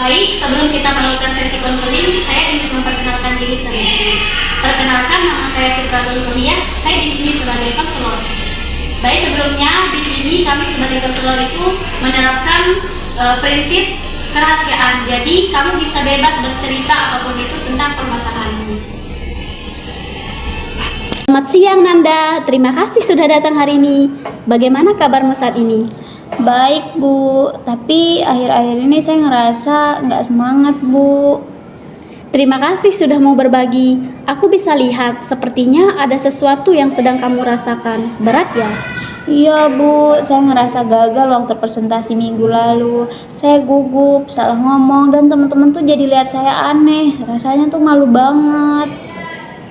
Baik, sebelum kita melakukan sesi konseling, saya ingin memperkenalkan diri terlebih dahulu. Perkenalkan, nama saya Fitratul Surya. Saya di sini sebagai konselor. Baik, sebelumnya di sini kami sebagai konselor itu menerapkan prinsip kerahasiaan. Jadi kamu bisa bebas bercerita apapun itu tentang permasalahanmu. Selamat siang Nanda, terima kasih sudah datang hari ini. Bagaimana kabarmu saat ini? Baik Bu, tapi akhir-akhir ini saya ngerasa nggak semangat Bu. Terima kasih sudah mau berbagi. Aku bisa lihat sepertinya ada sesuatu yang sedang kamu rasakan. Berat ya? Iya Bu, saya ngerasa gagal waktu presentasi minggu lalu. Saya gugup, salah ngomong, dan teman-teman tuh jadi lihat saya aneh. Rasanya tuh malu banget.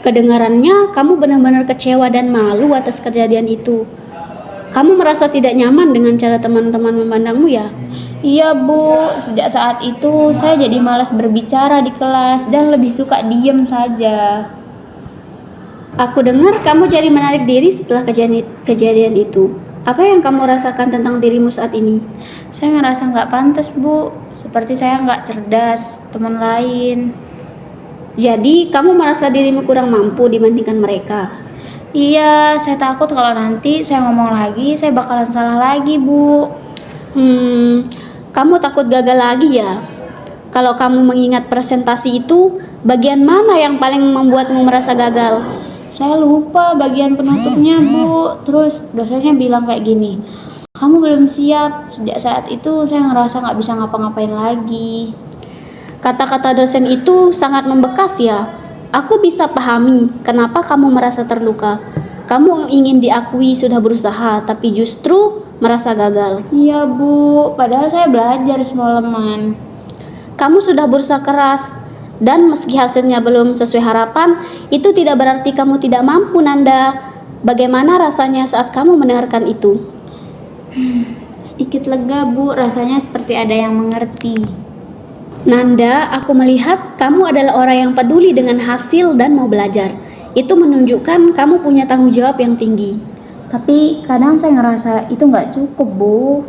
Kedengarannya kamu benar-benar kecewa dan malu atas kejadian itu. Kamu merasa tidak nyaman dengan cara teman-teman memandangmu ya? Iya Bu, sejak saat itu saya jadi malas berbicara di kelas dan lebih suka diem saja. Aku dengar kamu jadi menarik diri setelah kejadian itu. Apa yang kamu rasakan tentang dirimu saat ini? Saya ngerasa nggak pantas Bu, seperti saya nggak cerdas teman lain. Jadi kamu merasa dirimu kurang mampu dibandingkan mereka? Iya, saya takut kalau nanti saya ngomong lagi, saya bakalan salah lagi, Bu. Kamu takut gagal lagi ya? Kalau kamu mengingat presentasi itu, bagian mana yang paling membuatmu merasa gagal? Saya lupa bagian penutupnya, Bu. Terus dosennya bilang kayak gini, kamu belum siap. Sejak saat itu saya ngerasa nggak bisa ngapa-ngapain lagi. Kata-kata dosen itu sangat membekas ya. Aku bisa pahami kenapa kamu merasa terluka. Kamu ingin diakui sudah berusaha, tapi justru merasa gagal. Iya, Bu. Padahal saya belajar semalaman. Kamu sudah berusaha keras, dan meski hasilnya belum sesuai harapan, itu tidak berarti kamu tidak mampu, Nanda. Bagaimana rasanya saat kamu mendengarkan itu? Sedikit lega, Bu. Rasanya seperti ada yang mengerti. Nanda, aku melihat kamu adalah orang yang peduli dengan hasil dan mau belajar. Itu menunjukkan kamu punya tanggung jawab yang tinggi. Tapi kadang saya ngerasa itu nggak cukup, Bu.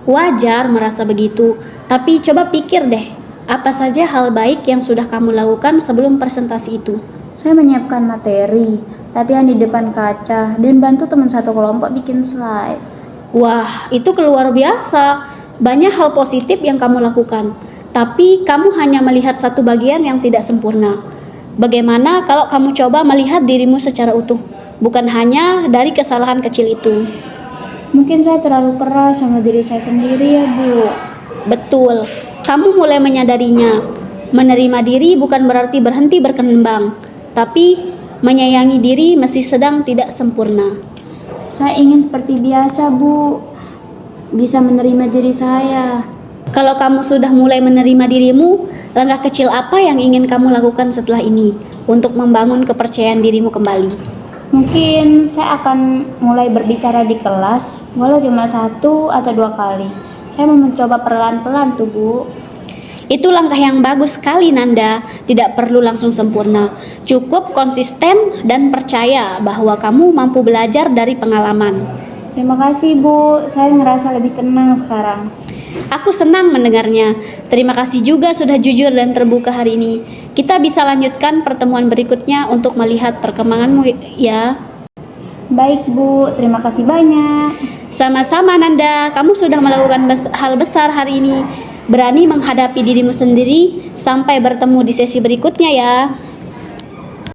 Wajar merasa begitu, tapi coba pikir deh, apa saja hal baik yang sudah kamu lakukan sebelum presentasi itu? Saya menyiapkan materi, latihan di depan kaca, dan bantu teman satu kelompok bikin slide. Wah, itu luar biasa. Banyak hal positif yang kamu lakukan, tapi kamu hanya melihat satu bagian yang tidak sempurna. Bagaimana kalau kamu coba melihat dirimu secara utuh, bukan hanya dari kesalahan kecil itu? Mungkin saya terlalu keras sama diri saya sendiri ya, Bu. Betul, kamu mulai menyadarinya. Menerima diri bukan berarti berhenti berkembang, tapi menyayangi diri meski sedang tidak sempurna. Saya ingin seperti biasa, Bu. Bisa menerima diri saya. Kalau kamu sudah mulai menerima dirimu, langkah kecil apa yang ingin kamu lakukan setelah ini untuk membangun kepercayaan dirimu kembali? Mungkin saya akan mulai berbicara di kelas, walau cuma 1 atau 2 kali. Saya mau mencoba perlahan-pelan tuh, Bu. Itu langkah yang bagus sekali, Nanda. Tidak perlu langsung sempurna. Cukup konsisten dan percaya bahwa kamu mampu belajar dari pengalaman. Terima kasih, Bu. Saya ngerasa lebih tenang sekarang. Aku senang mendengarnya. Terima kasih juga sudah jujur dan terbuka hari ini. Kita bisa lanjutkan pertemuan berikutnya untuk melihat perkembanganmu ya. Baik, Bu. Terima kasih banyak. Sama-sama Nanda, kamu sudah melakukan hal besar hari ini. Berani menghadapi dirimu sendiri. Sampai bertemu di sesi berikutnya ya.